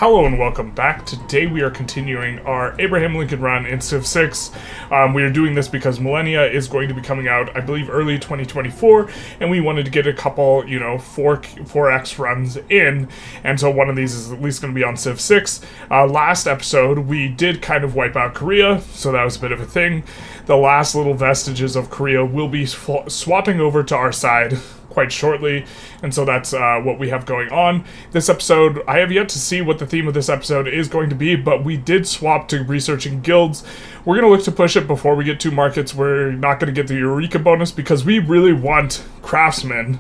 Hello and welcome back. Today we are continuing our Abraham Lincoln run in Civ 6. We are doing this because Millennia is going to be coming out, I believe, early 2024, and we wanted to get a couple, 4x runs in, and so one of these is at least going to be on Civ 6. Last episode, we did kind of wipe out Korea, so that was a bit of a thing. The last little vestiges of Korea will be swapping over to our side quite shortly, and so that's what we have going on. This episode, I have yet to see what the theme of this episode is going to be, but we did swap to researching guilds. We're going to look to push it before we get to markets. We're not going to get the Eureka bonus because we really want Craftsmen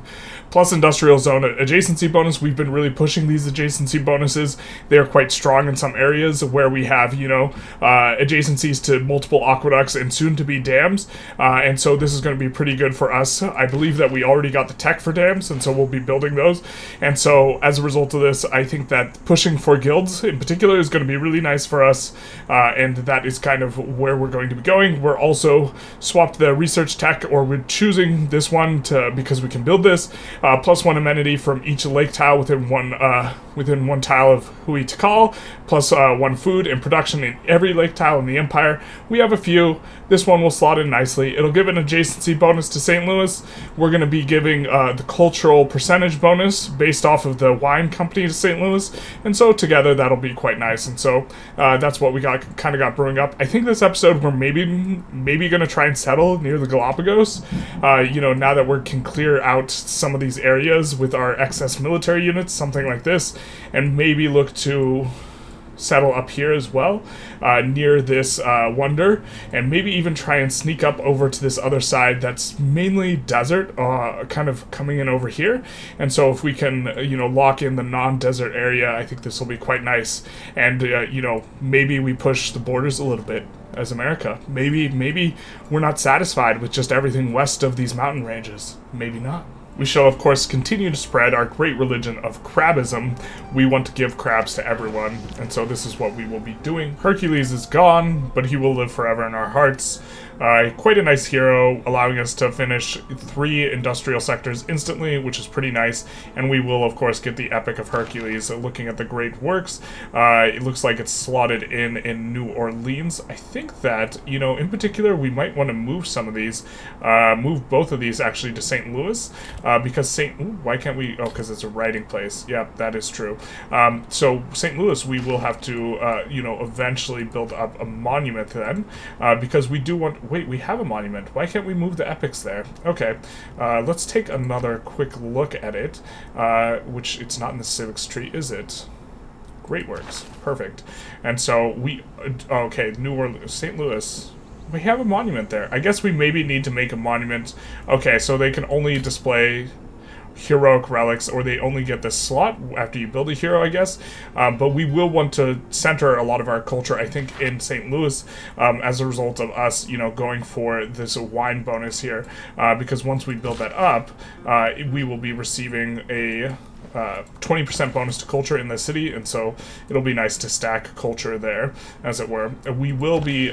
plus Industrial Zone adjacency bonus. We've been really pushing these adjacency bonuses. They are quite strong in some areas where we have, adjacencies to multiple aqueducts and soon-to-be dams, and so this is going to be pretty good for us. I believe that we already got the tech for dams, and so we'll be building those, and so as a result of this, I think that pushing for guilds in particular is going to be really nice for us, and that is kind of where we're going to be going. We're also swapped the research tech, or we're choosing this one because we can build this, plus one amenity from each lake tile within one tile of Hui Tikal, plus one food and production in every lake tile in the Empire. We have a few. This one will slot in nicely. It'll give an adjacency bonus to St. Louis. We're going to be giving the cultural percentage bonus based off of the wine company to St. Louis, and so together that'll be quite nice. And so that's what we kind of got brewing up. I think this episode we're maybe going to try and settle near the Galapagos. Now that we can clear out some of these areas with our excess military units, something like this, and maybe look to settle up here as well, near this wonder, and maybe even try and sneak up over to this other side that's mainly desert, kind of coming in over here. And so if we can, lock in the non-desert area, I think this will be quite nice. And, maybe we push the borders a little bit as America. Maybe we're not satisfied with just everything west of these mountain ranges. Maybe not. We shall, of course, continue to spread our great religion of crabism. We want to give crabs to everyone, and so this is what we will be doing. Hercules is gone, but he will live forever in our hearts. Quite a nice hero, allowing us to finish 3 industrial sectors instantly, which is pretty nice, and we will, of course, get the Epic of Hercules. Looking at the great works, it looks like it's slotted in New Orleans. I think that, in particular, we might want to move some of these, move both of these, actually, to St. Louis, because why can't we? Oh, because it's a writing place. Yeah, that is true. So St. Louis, we will have to, eventually build up a monument then, because we do want. Wait, we have a monument. Why can't we move the epics there? Okay, let's take another quick look at it, which it's not in the civics tree, is it? Great works. Perfect. And so okay, New Orleans, St. Louis. We have a monument there. I guess we maybe need to make a monument. Okay, so they can only display heroic relics, or they only get this slot after you build a hero, I guess. But we will want to center a lot of our culture, I think, in St. Louis, as a result of us, going for this wine bonus here. Because once we build that up, we will be receiving a 20% bonus to culture in the city, and so it'll be nice to stack culture there, as it were. We will be,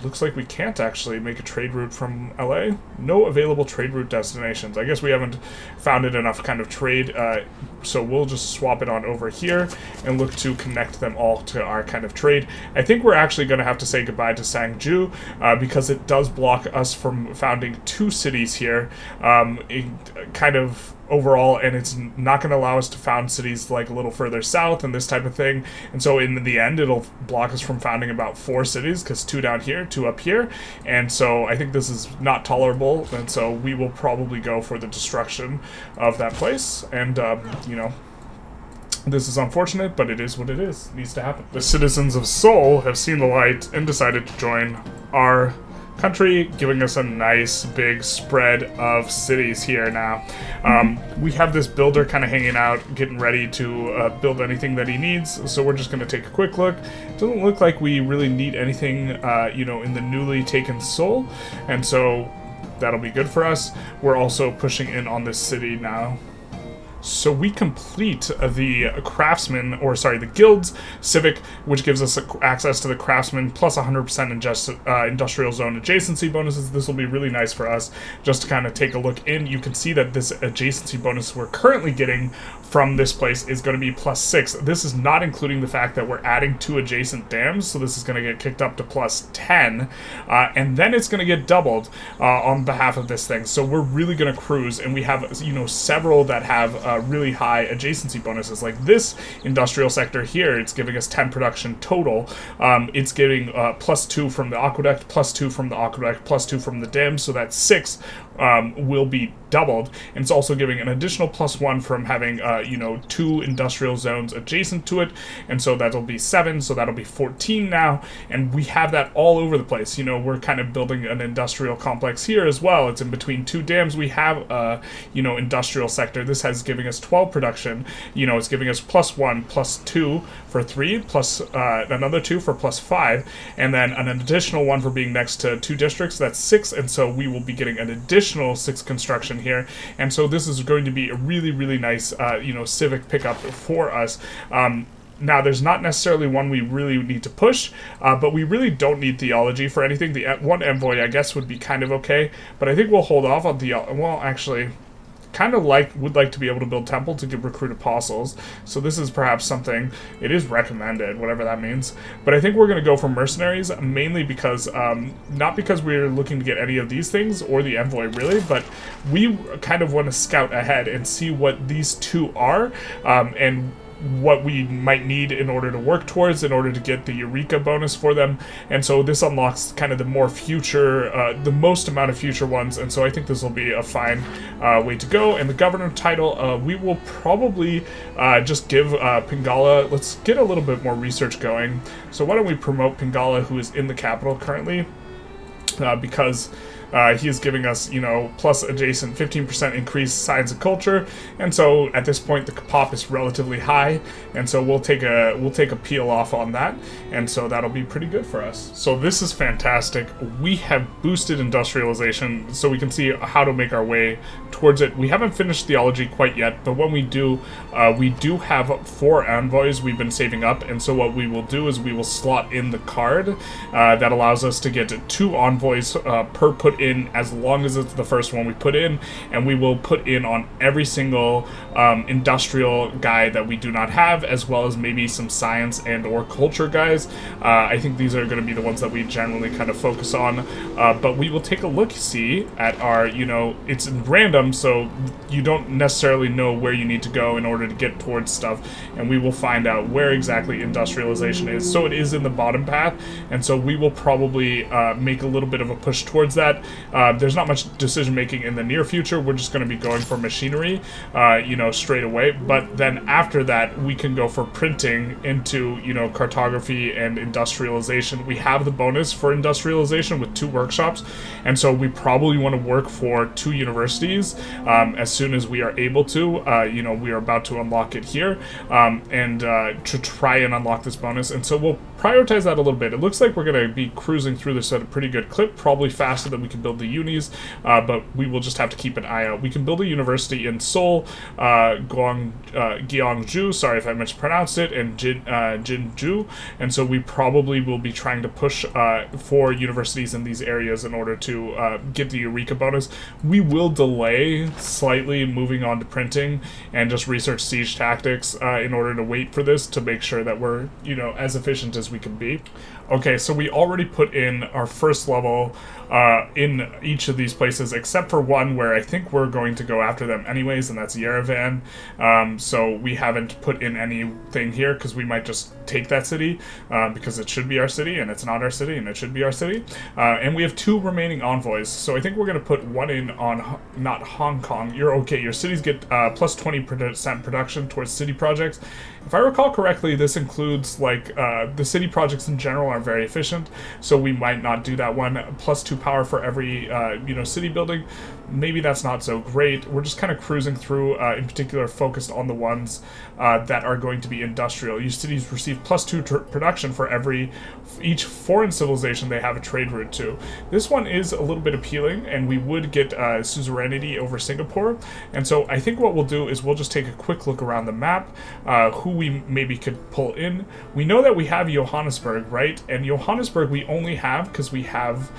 looks like we can't actually make a trade route from LA. No available trade route destinations. I guess we haven't founded enough kind of trade, so we'll just swap it on over here and look to connect them all to our kind of trade. I think we're actually going to have to say goodbye to Sangju, because it does block us from founding 2 cities here, kind of overall, and it's not going to allow us to found cities like a little further south and this type of thing, and so in the end it'll block us from founding about 4 cities, because 2 down here, 2 up here, and so I think this is not tolerable, and so we will probably go for the destruction of that place, and this is unfortunate, but it is what it is. It needs to happen. The citizens of Seoul have seen the light and decided to join our country, giving us a nice big spread of cities here now. We have this builder kind of hanging out, getting ready to build anything that he needs, so we're just going to take a quick look. It doesn't look like we really need anything, in the newly taken Seoul, and so that'll be good for us. We're also pushing in on this city now. So we complete the craftsman, or sorry, the guild's civic, which gives us access to the craftsman plus 100% industrial zone adjacency bonuses. This will be really nice for us just to kind of take a look in. You can see that this adjacency bonus we're currently getting from this place is going to be +6. This is not including the fact that we're adding 2 adjacent dams, so this is going to get kicked up to +10, and then it's going to get doubled on behalf of this thing. So we're really going to cruise, and we have, you know, several that have really high adjacency bonuses. Like this industrial sector here, it's giving us 10 production total. It's giving +2 from the aqueduct, +2 from the aqueduct, +2 from the dam, so that's 6 will be doubled. And it's also giving an additional +1 from having, you know, 2 industrial zones adjacent to it, and so that'll be 7, so that'll be 14 now, and we have that all over the place. You know, we're kind of building an industrial complex here as well. It's in between 2 dams. We have, you know, industrial sector. This has giving us 12 production. You know, it's giving us +1, +2 for 3, plus another 2 for +5, and then an additional 1 for being next to 2 districts. That's 6, and so we will be getting an additional 6 construction here. And so this is going to be a really, really nice, you know, civic pickup for us. Now, there's not necessarily one we really need to push, but we really don't need theology for anything. The one envoy, I guess, would be kind of okay, but I think we'll hold off on theology. Well, actually, kind of would like to be able to build temple to recruit apostles, so this is perhaps something. It is recommended, whatever that means, but I think we're going to go for mercenaries, mainly because not because we're looking to get any of these things or the envoy really, but we kind of want to scout ahead and see what these 2 are, and what we might need in order to work towards in order to get the Eureka bonus for them. And so this unlocks kind of the more future, the most amount of future ones, and so I think this will be a fine way to go. And the governor title, we will probably just give Pingala. Let's get a little bit more research going. So why don't we promote Pingala, who is in the capital currently, because he is giving us, you know, plus adjacent 15% increased science and culture, and so at this point the pop is relatively high, and so we'll take a peel off on that, and so that'll be pretty good for us. So this is fantastic. We have boosted industrialization, so we can see how to make our way towards it. We haven't finished theology quite yet, but when we do have 4 envoys we've been saving up, and so what we will do is we will slot in the card that allows us to get 2 envoys per put in, as long as it's the first one we put in, and we will put in on every single industrial guy that we do not have, as well as maybe some science and or culture guys. I think these are going to be the ones that we generally kind of focus on, but we will take a look-see at our, you know, it's random, so you don't necessarily know where you need to go in order to get towards stuff, and we will find out where exactly industrialization is. So it is in the bottom path, and so we will probably make a little bit of a push towards that. There's not much decision making in the near future. We're just going to be going for machinery, you know, straight away. But then after that, we can go for printing into, you know, cartography and industrialization. We have the bonus for industrialization with 2 workshops, and so we probably want to work for 2 universities as soon as we are able to. You know, we are about to unlock it here, and to try and unlock this bonus, and so we'll prioritize that a little bit. It looks like we're going to be cruising through this at a pretty good clip, probably faster than we can build the unis, but we will just have to keep an eye out. We can build a university in Seoul, Gyeongju, sorry if I mispronounced it, and Jinju, and so we probably will be trying to push for universities in these areas in order to get the Eureka bonus. We will delay slightly moving on to printing and just research siege tactics in order to wait for this to make sure that we're, you know, as efficient as we can be. Okay, so we already put in our first level in each of these places, except for one where I think we're going to go after them anyways, and that's Yerevan. So we haven't put in anything here because we might just take that city because it should be our city, and it's not our city, and it should be our city. And we have 2 remaining envoys, so I think we're going to put 1 in on not Hong Kong. You're okay. Your cities get plus 20% production towards city projects, If I recall correctly, this includes, like, the city projects in general are very efficient, so we might not do that one. +2 power for every, you know, city building. Maybe that's not so great. We're just kind of cruising through, in particular focused on the ones that are going to be industrial. Each cities receive +2 production for each foreign civilization they have a trade route to. This one is a little bit appealing, and we would get suzerainty over Singapore. And so I think what we'll do is we'll just take a quick look around the map, who we maybe could pull in. We know that we have Johannesburg, right? And Johannesburg we only have because we have,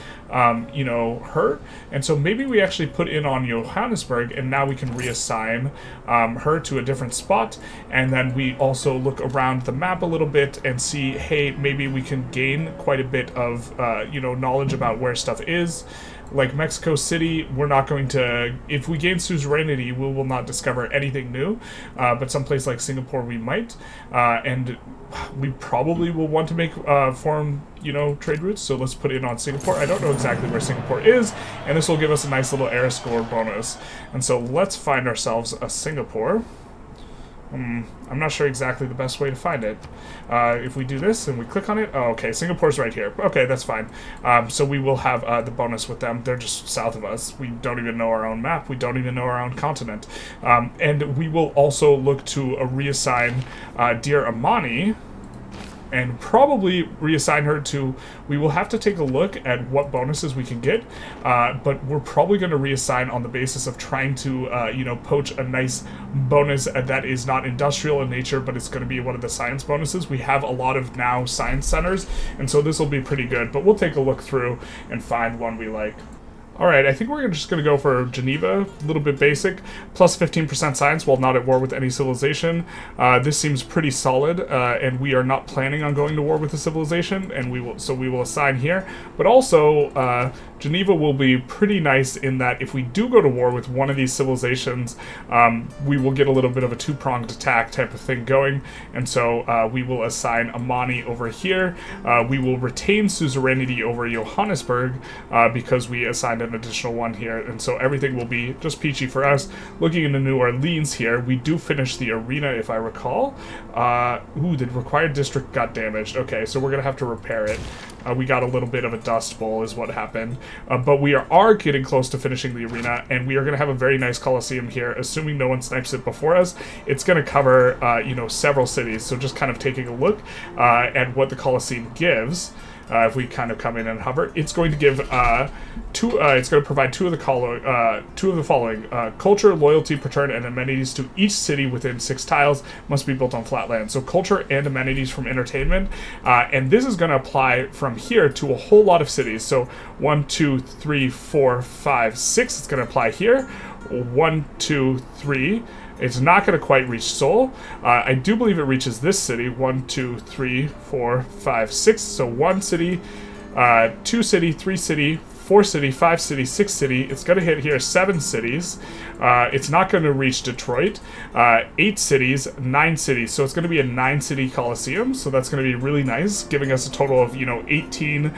you know, her. And so maybe we actually put in on Johannesburg, and now we can reassign her to a different spot. And then we also look around the map a little bit and see, hey, maybe we can gain quite a bit of, you know, knowledge about where stuff is. Like Mexico City, we're not going to, if we gain suzerainty, we will not discover anything new, but someplace like Singapore we might, and we probably will want to make foreign, you know, trade routes, so let's put in on Singapore. I don't know exactly where Singapore is, and this will give us a nice little air score bonus, and so let's find ourselves a Singapore. I'm not sure exactly the best way to find it. If we do this and we click on it, oh, okay, Singapore's right here. Okay, that's fine. So we will have the bonus with them. They're just south of us. We don't even know our own map. We don't even know our own continent. And we will also look to reassign Dear Amani, and probably reassign her to, we will have to take a look at what bonuses we can get, but we're probably going to reassign on the basis of trying to, you know, poach a nice bonus that is not industrial in nature, but it's going to be one of the science bonuses. We have a lot of now science centers, and so this will be pretty good, but we'll take a look through and find one we like. Alright, I think we're just going to go for Geneva, a little bit basic, plus 15% science while not at war with any civilization. This seems pretty solid, and we are not planning on going to war with a civilization, and we will assign here. But also, Geneva will be pretty nice in that if we do go to war with one of these civilizations, we will get a little bit of a two-pronged attack type of thing going, and so we will assign Amani over here. We will retain suzerainty over Johannesburg, because we assigned an additional one here, and so everything will be just peachy for us. Looking into New Orleans here, we do finish the arena if I recall. Ooh, the required district got damaged. Okay, so we're gonna have to repair it. We got a little bit of a dust bowl is what happened, but we are getting close to finishing the arena, and we are gonna have a very nice coliseum here, assuming no one snipes it before us. It's gonna cover you know, several cities, so just kind of taking a look at what the coliseum gives. If we kind of come in and hover, it's going to give it's going to provide two of the following: culture, loyalty, patern, and amenities to each city within 6 tiles. Must be built on flat land. So culture and amenities from entertainment, and this is going to apply from here to a whole lot of cities. So 1, 2, 3, 4, 5, 6. It's going to apply here. 1, 2, 3. It's not going to quite reach Seoul. I do believe it reaches this city. 1, 2, 3, 4, 5, 6. So 1 city, 2 city, 3 city, 4 city, 5 city, 6 city. It's going to hit here 7 cities. It's not going to reach Detroit. 8 cities, 9 cities. So it's going to be a 9-city coliseum. So that's going to be really nice, giving us a total of, you know, 18.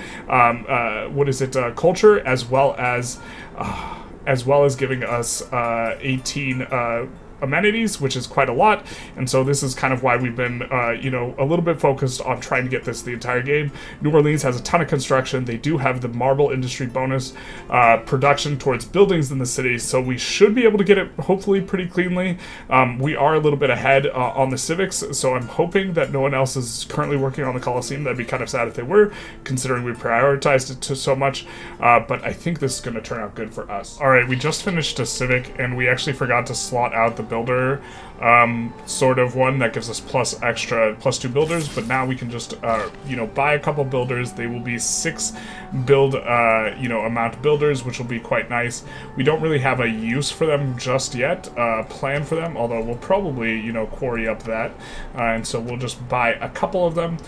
Culture, as well as giving us 18. Amenities, which is quite a lot, and so this is kind of why we've been, you know, a little bit focused on trying to get this the entire game. New Orleans has a ton of construction. They do have the marble industry bonus production towards buildings in the city, so we should be able to get it hopefully pretty cleanly. We are a little bit ahead on the civics, so I'm hoping that no one else is currently working on the Coliseum. That'd be kind of sad if they were, considering we prioritized it so much, but I think this is going to turn out good for us. Alright, we just finished a civic, and we actually forgot to slot out the builder sort of one that gives us +2 builders, but now we can just you know, buy a couple builders. They will be 6 build you know, amount builders, which will be quite nice. We don't really have a use for them just yet, plan for them, although we'll probably, you know, quarry up that, and so we'll just buy a couple of them,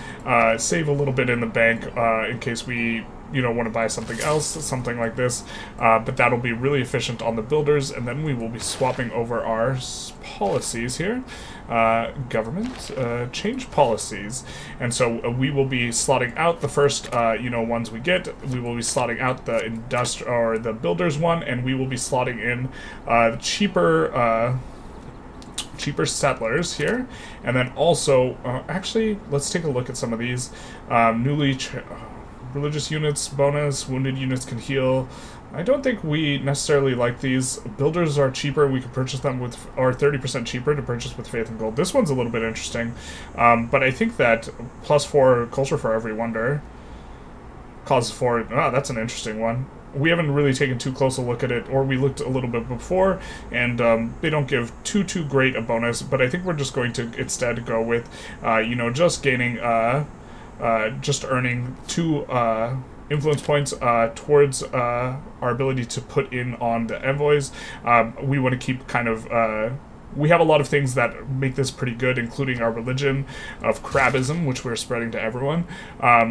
save a little bit in the bank in case we, you know, want to buy something else, something like this, but that'll be really efficient on the builders, and then we will be swapping over our policies here. Government, change policies, and so we will be slotting out the first, you know, ones we get. We will be slotting out the the builders one, and we will be slotting in cheaper cheaper settlers here, and then also, actually, let's take a look at some of these. Religious units bonus, wounded units can heal. I don't think we necessarily like these. Builders are cheaper, we can purchase them with, or 30% cheaper to purchase with faith and gold. This one's a little bit interesting, but I think that +4 culture for every wonder causes 4, that's an interesting one. We haven't really taken too close a look at it, or we looked a little bit before, and they don't give too great a bonus, but I think we're just going to instead go with, you know, just gaining, just earning 2 influence points towards our ability to put in on the envoys. We want to keep kind of... we have a lot of things that make this pretty good, including our religion of crabism, which we're spreading to everyone,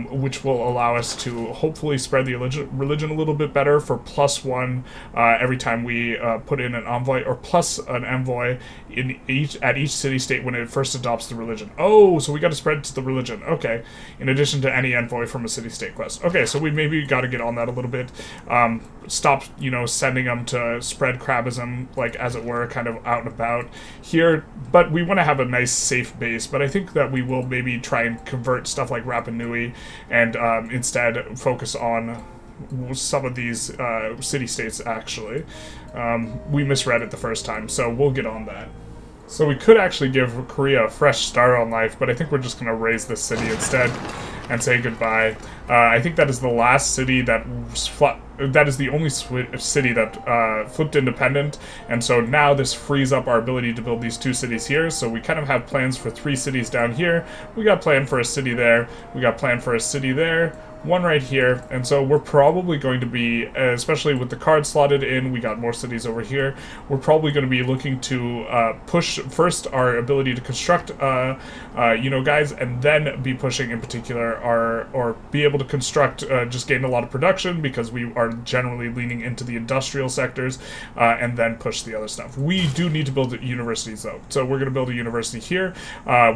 which will allow us to hopefully spread the religion a little bit better for +1 every time we put in an envoy, or plus an envoy at each city-state when it first adopts the religion. Oh, so we got to spread to the religion. Okay, in addition to any envoy from a city-state quest. Okay, so we maybe got to get on that a little bit. Stop, you know, sending them to spread crabism, like, as it were, kind of out and about here, but we want to have a nice safe base. But I think that we will maybe try and convert stuff like Rapa Nui and instead focus on some of these city-states, actually. We misread it the first time, so we'll get on that. So we could actually give Korea a fresh start on life, but I think we're just going to raise this city instead and say goodbye. I think that is the last city that is the only city that flipped independent, and so now this frees up our ability to build these 2 cities here. So we kind of have plans for 3 cities down here. We got planned for a city there. We got planned for a city there. 1 right here, and so we're probably going to be, especially with the card slotted in, we got more cities over here, we're probably going to be looking to push first our ability to construct, you know, guys, and then be pushing in particular or be able to construct, just gain a lot of production, because we are generally leaning into the industrial sectors, and then push the other stuff. We do need to build universities, though, so we're going to build a university here.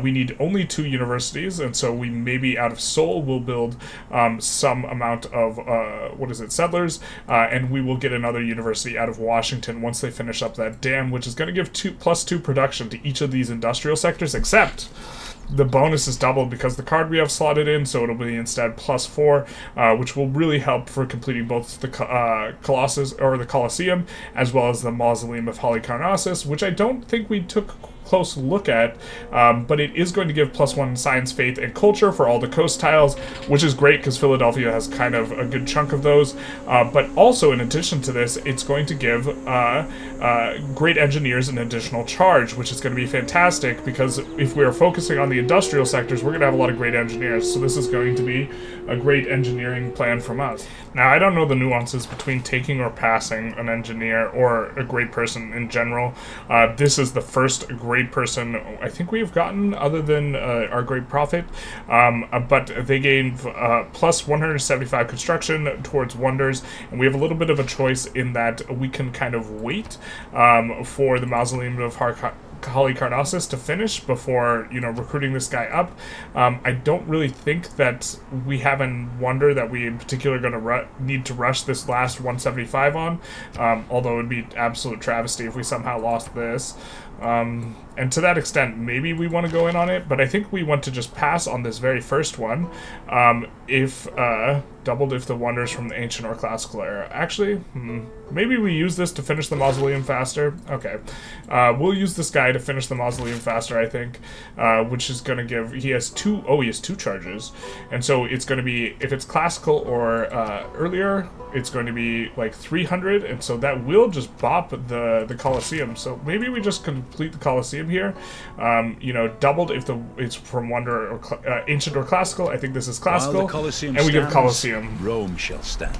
We need only 2 universities, and so we maybe out of Seoul will build some amount of, settlers, and we will get another university out of Washington once they finish up that dam, which is going to give +2 production to each of these industrial sectors, except the bonus is doubled because the card we have slotted in, so it'll be instead +4, which will really help for completing both the Colossus, or the Colosseum, as well as the Mausoleum of Halicarnassus, which I don't think we took close look at, but it is going to give +1 science, faith, and culture for all the coast tiles, which is great because Philadelphia has kind of a good chunk of those, but also in addition to this, it's going to give great engineers an additional charge, which is going to be fantastic, because if we're focusing on the industrial sectors, we're going to have a lot of great engineers, so this is going to be a great engineering plan from us. Now, I don't know the nuances between taking or passing an engineer or a great person in general. This is the first great person I think we've gotten, other than our great prophet, but they gain +175 construction towards wonders, and we have a little bit of a choice in that we can kind of wait for the Mausoleum of Halicarnassus to finish before, you know, recruiting this guy up. I don't really think that we have a wonder that we in particular are going to need to rush this last 175 on, although it would be absolute travesty if we somehow lost this. And to that extent, maybe we want to go in on it, but I think we want to just pass on this very first one, if doubled if the wonders from the ancient or classical era. Actually, maybe we use this to finish the mausoleum faster. Okay, we'll use this guy to finish the mausoleum faster, I think, which is going to give, he has 2 charges, and so it's going to be, if it's classical or earlier, it's going to be like 300, and so that will just bop the Colosseum. So maybe we just complete the Colosseum here, you know, doubled if it's from wonder or ancient or classical. I think this is classical, and we give Colosseum. Rome shall stand.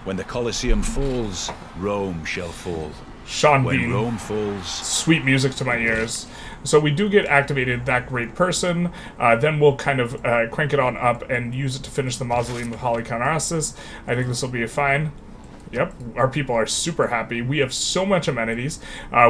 When the Colosseum falls, Rome shall fall. Sean when Bean. Rome falls, sweet music to my ears. So we do get activated that great person, then we'll kind of crank it on up and use it to finish the Mausoleum of Halicarnassus. I think this will be fine. Yep, our people are super happy. We have so much amenities,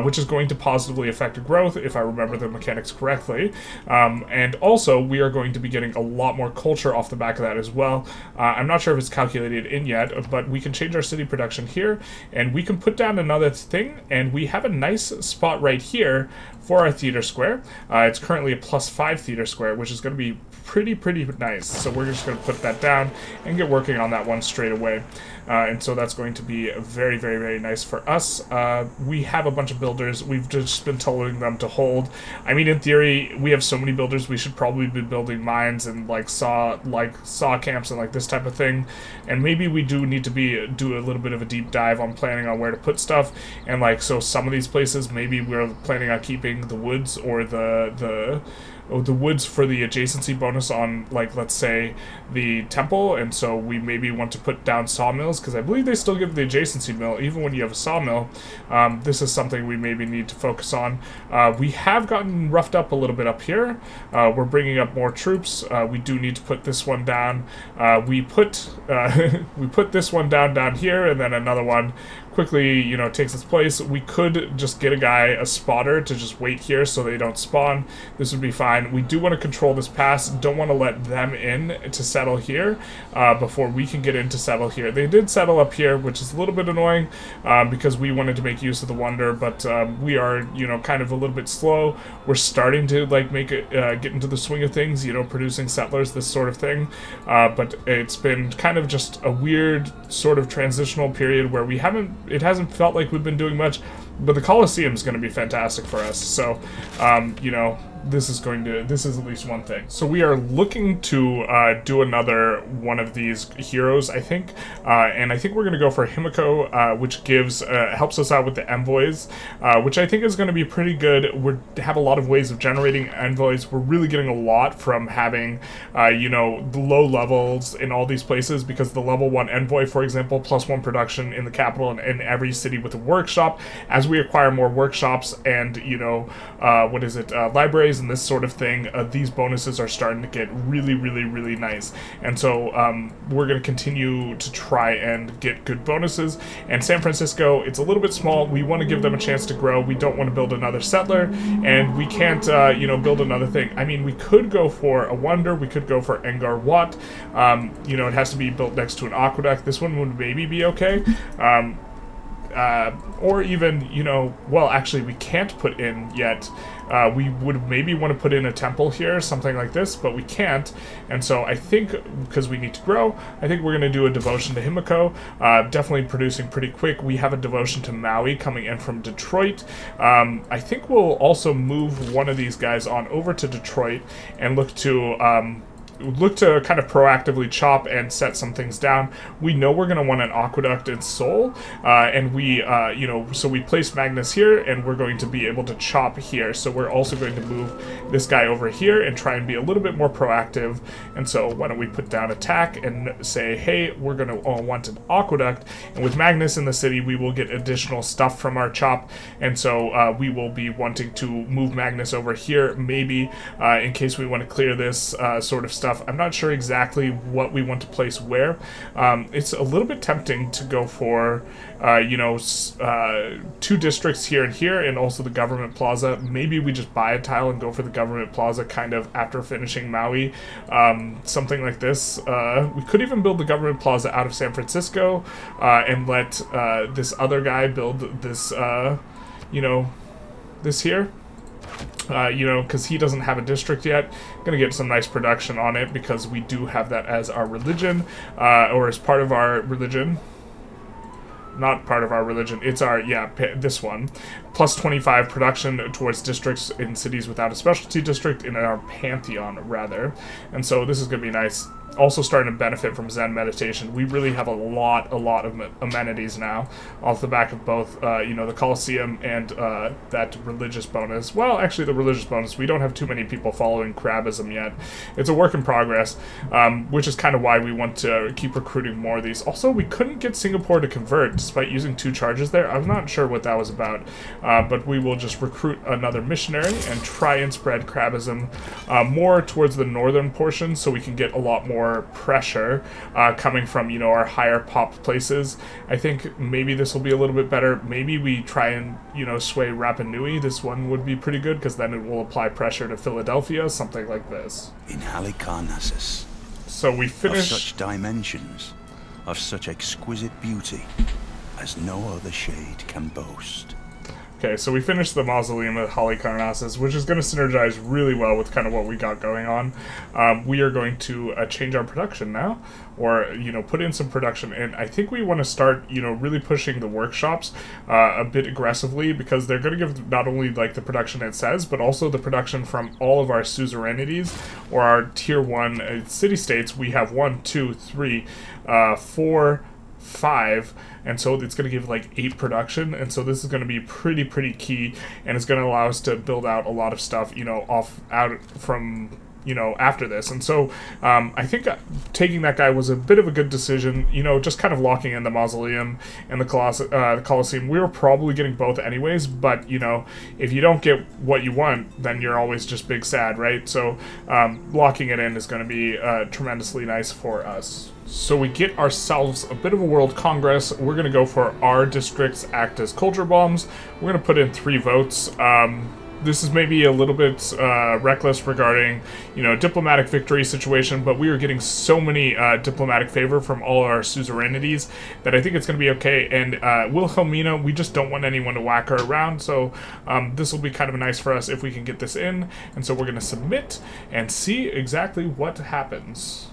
which is going to positively affect growth, if I remember the mechanics correctly. And also, we are going to be getting a lot more culture off the back of that as well. I'm not sure if it's calculated in yet, but we can change our city production here, and we can put down another thing, and we have a nice spot right here for our theater square. It's currently a +5 theater square, which is going to be pretty nice. So we're just going to put that down and get working on that one straight away. And so that's going to be very nice for us. We have a bunch of builders. We've just been telling them to hold. I mean, in theory, we have so many builders. We should probably be building mines and like saw camps and like this type of thing. And maybe we do need to do a little bit of a deep dive on planning on where to put stuff. And like, so some of these places, maybe we're planning on keeping the woods or the woods for the adjacency bonus on, like, let's say, the temple, and so we maybe want to put down sawmills, because I believe they still give the adjacency mill, even when you have a sawmill. This is something we maybe need to focus on. We have gotten roughed up a little bit up here. We're bringing up more troops. We do need to put this one down. We put this one down here, and then another one quickly, you know, takes its place. We could just get a spotter to just wait here so they don't spawn. This would be fine. We do want to control this pass. Don't want to let them in to settle here before we can get in to settle here. They did settle up here, which is a little bit annoying because we wanted to make use of the wonder, but we are, you know, kind of a little bit slow. We're starting to like make it get into the swing of things, you know, producing settlers, this sort of thing. But it's been kind of just a weird sort of transitional period where it hasn't felt like we've been doing much, but the Colosseum is going to be fantastic for us. So, you know, this is at least one thing. So we are looking to do another one of these heroes, I think, and I think we're going to go for Himiko, which helps us out with the envoys, which I think is going to be pretty good. We have a lot of ways of generating envoys. We're really getting a lot from having, you know, the low levels in all these places, because the level 1 envoy, for example, +1 production in the capital and in every city with a workshop. As we acquire more workshops and, you know, libraries and this sort of thing, these bonuses are starting to get really nice. And so we're going to continue to try and get good bonuses. And San Francisco, it's a little bit small. We want to give them a chance to grow. We don't want to build another settler, and we can't, you know, build another thing. I mean, we could go for a wonder. We could go for Engar Wat. You know, it has to be built next to an aqueduct. This one would maybe be okay. Or even, you know, well, actually, we can't put in yet. We would maybe want to put in a temple here, something like this, but we can't. And so I think, because we need to grow, I think we're going to do a devotion to Himiko. Definitely producing pretty quick. We have a devotion to Maui coming in from Detroit. I think we'll also move one of these guys on over to Detroit and look to kind of proactively chop and set some things down. We know we're going to want an aqueduct in Seoul, and we, you know, so we place Magnus here, and we're going to be able to chop here. So we're also going to move this guy over here and try and be a little bit more proactive. And so why don't we put down attack and say, hey, we're going to want an aqueduct, and with Magnus in the city, we will get additional stuff from our chop. And so we will be wanting to move Magnus over here, maybe in case we want to clear this sort of stuff. I'm not sure exactly what we want to place where. It's a little bit tempting to go for, you know, 2 districts here and here, and also the government plaza. Maybe we just buy a tile and go for the government plaza kind of after finishing Maui. Something like this. We could even build the government plaza out of San Francisco and let this other guy build this, you know, this here. You know, because he doesn't have a district yet. Gonna get some nice production on it because we do have that as our religion, or as part of our religion. Not part of our religion, it's our, yeah, this one. +25 production towards districts in cities without a specialty district in our pantheon, rather. And so this is gonna be nice. Also starting to benefit from Zen meditation. We really have a lot of amenities now off the back of both, you know, the Colosseum and that religious bonus. Well, actually, the religious bonus, we don't have too many people following Crabism yet. It's a work in progress, which is kind of why we want to keep recruiting more of these. Also, we couldn't get Singapore to convert despite using 2 charges there. I'm not sure what that was about, but we will just recruit another missionary and try and spread Crabism more towards the northern portion so we can get a lot more more pressure coming from, you know, our higher pop places. I think maybe this will be a little bit better. Maybe we try and, you know, sway Rapa Nui. This one would be pretty good because then it will apply pressure to Philadelphia, something like this. In Halicarnassus, So we of finish. such dimensions, of such exquisite beauty, as no other shade can boast. Okay, so we finished the mausoleum at Halicarnassus, which is going to synergize really well with kind of what we got going on. We are going to change our production now, or, you know, put in some production, and I think we want to start, you know, really pushing the workshops a bit aggressively, because they're going to give not only, like, the production it says, but also the production from all of our suzerainities, or our tier 1 city-states. We have 1, 2, 3, 4, 5, and so it's going to give like 8 production, and so this is going to be pretty key, and it's going to allow us to build out a lot of stuff, you know, out from, you know, after this. And so I think taking that guy was a bit of a good decision, you know, just kind of locking in the mausoleum and the Colosseum. We were probably getting both anyways, but, you know, if you don't get what you want, then you're always just big sad, right? So locking it in is going to be tremendously nice for us. So we get ourselves a bit of a world congress. We're going to go for our districts act as culture bombs. We're going to put in 3 votes. This is maybe a little bit reckless regarding, you know, diplomatic victory situation, but we are getting so many diplomatic favor from all our suzerainities that I think it's going to be okay. And Wilhelmina, we just don't want anyone to whack her around, so this will be kind of nice for us if we can get this in. And so we're going to submit and see exactly what happens.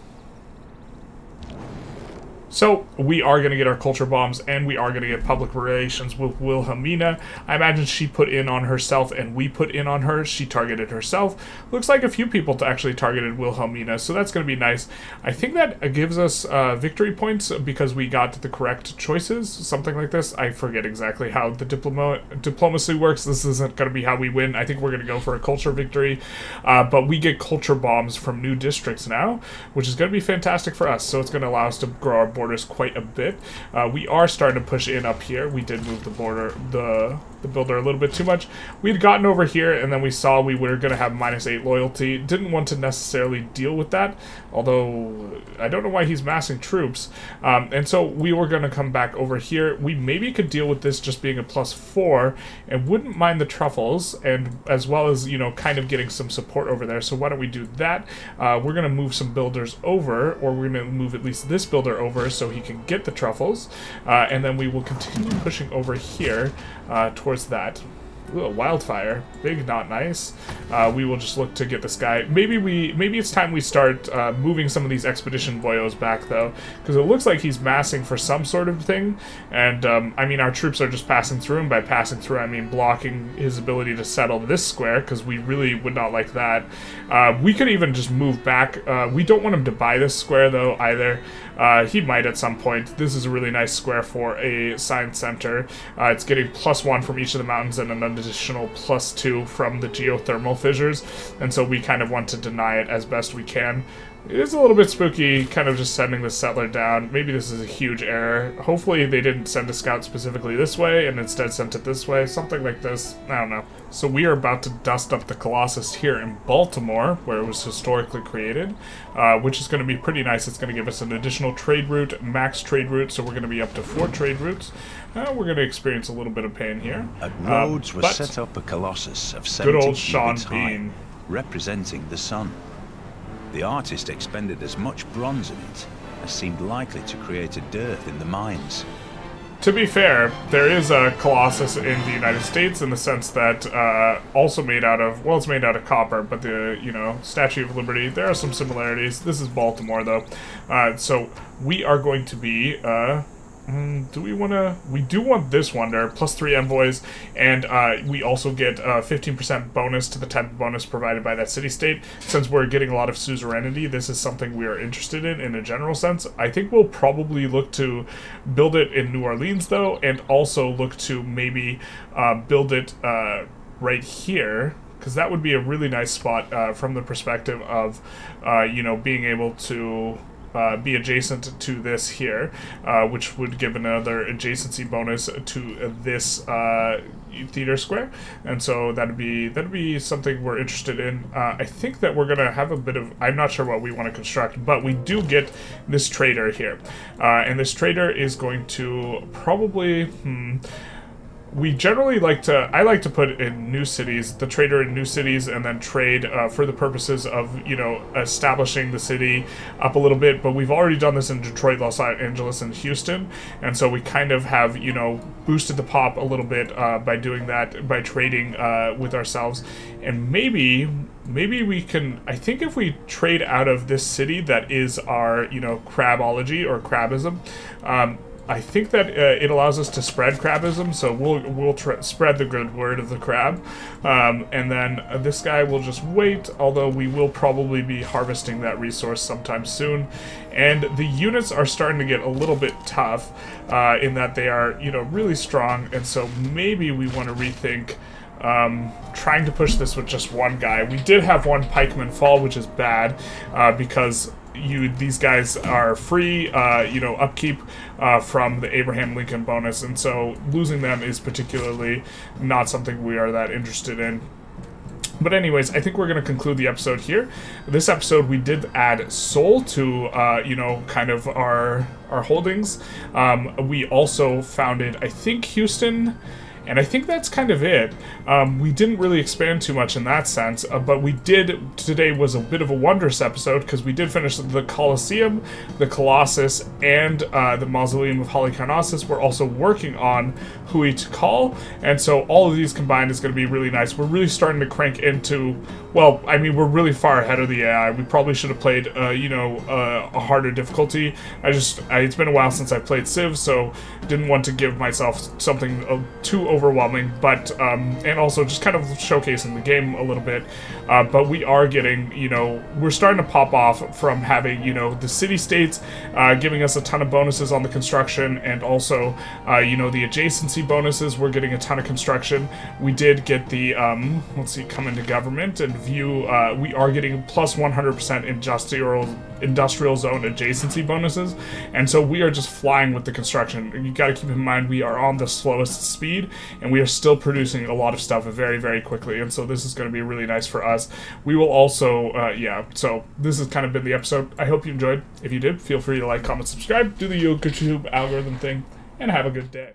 So we are going to get our culture bombs, and we are going to get public relations with Wilhelmina. I imagine she put in on herself, and we put in on her. She targeted herself. Looks like a few people actually targeted Wilhelmina, so that's going to be nice. I think that gives us victory points because we got the correct choices, something like this. I forget exactly how the diplomacy works. This isn't going to be how we win. I think we're going to go for a culture victory, but we get culture bombs from new districts now, which is going to be fantastic for us. So it's going to allow us to grow our borders quite a bit. We are starting to push in up here. We did move the border, the builder a little bit too much. We'd gotten over here, and then we saw we were going to have -8 loyalty. Didn't want to necessarily deal with that, although I don't know why he's massing troops. And so we were going to come back over here. We maybe could deal with this just being a +4, and wouldn't mind the truffles, and as well as, you know, kind of getting some support over there. So why don't we do that? We're going to move some builders over, or we're going to move at least this builder over so he can get the truffles, and then we will continue pushing over here towards that. Ooh, a wildfire. Big, not nice. We will just look to get this guy. Maybe it's time we start moving some of these expedition boyos back, though, because it looks like he's massing for some sort of thing. And I mean, our troops are just passing through, and by passing through, I mean blocking his ability to settle this square, because we really would not like that. We could even just move back. We don't want him to buy this square, though, either. He might at some point. This is a really nice square for a science center. It's getting +1 from each of the mountains and an additional +2 from the geothermal fissures, and so we kind of want to deny it as best we can. It is a little bit spooky, kind of just sending the settler down. Maybe this is a huge error. Hopefully they didn't send a scout specifically this way and instead sent it this way. Something like this. I don't know. So we are about to dust up the Colossus here in Baltimore, where it was historically created, which is going to be pretty nice. It's going to give us an additional trade route, max trade route, so we're going to be up to 4 trade routes. We're going to experience a little bit of pain here. At Rhodes was set up a Colossus of 70 good old Sean cubits high, Bean, representing the sun. The artist expended as much bronze in it as seemed likely to create a dearth in the mines. To be fair, there is a Colossus in the United States in the sense that also made out of, well, it's made out of copper, but the, you know, Statue of Liberty, there are some similarities. This is Baltimore, though. So we are going to be, do we want to, we do want this wonder, +3 envoys, and we also get a 15% bonus to the 10th bonus provided by that city-state. Since we're getting a lot of suzerainty, this is something we are interested in a general sense. I think we'll probably look to build it in New Orleans, though, and also look to maybe build it right here, because that would be a really nice spot from the perspective of, you know, being able to be adjacent to this here, which would give another adjacency bonus to this theater square, and so that'd be something we're interested in. I think that we're gonna have a bit of, I'm not sure what we want to construct, but we do get this trader here, and this trader is going to probably we generally I like to put in new cities, the trader in new cities, and then trade for the purposes of, you know, establishing the city up a little bit, but we've already done this in Detroit, Los Angeles, and Houston, and so we kind of have, you know, boosted the pop a little bit by doing that, by trading with ourselves, and maybe we can, I think if we trade out of this city that is our, you know, crabology or crabism, I think that it allows us to spread crabism, so we'll spread the good word of the crab, and then this guy will just wait, although we will probably be harvesting that resource sometime soon. And the units are starting to get a little bit tough in that they are, you know, really strong, and so maybe we want to rethink trying to push this with just one guy. We did have one pikeman fall, which is bad, because these guys are free, you know, upkeep from the Abraham Lincoln bonus, and so losing them is particularly not something we are that interested in. But anyways, I think we're going to conclude the episode here. This episode, we did add Seoul to, you know, kind of our holdings. We also founded, I think, Houston, and I think that's kind of it. We didn't really expand too much in that sense, but we did, today was a bit of a wondrous episode, because we did finish the Colosseum, the Colossus, and the Mausoleum of Halicarnassus. We're also working on Hui Tikal, and so all of these combined is going to be really nice. We're really starting to crank into, well, I mean, we're really far ahead of the AI. We probably should have played, you know, a harder difficulty. It's been a while since I played Civ, so didn't want to give myself something too overwhelming, but and also just kind of showcasing the game a little bit, but we are getting, you know, we're starting to pop off from having, you know, the city-states giving us a ton of bonuses on the construction, and also, you know, the adjacency bonuses. We're getting a ton of construction. We did get the, let's see, come into government and view, we are getting plus 100% industrial zone adjacency bonuses, and so we are just flying with the construction. You got to keep in mind we are on the slowest speed, and we are still producing a lot of stuff very, very quickly, and so this is going to be really nice for us. We will also, yeah, so this has kind of been the episode. I hope you enjoyed. If you did, feel free to like, comment, subscribe, do the YouTube algorithm thing, and have a good day.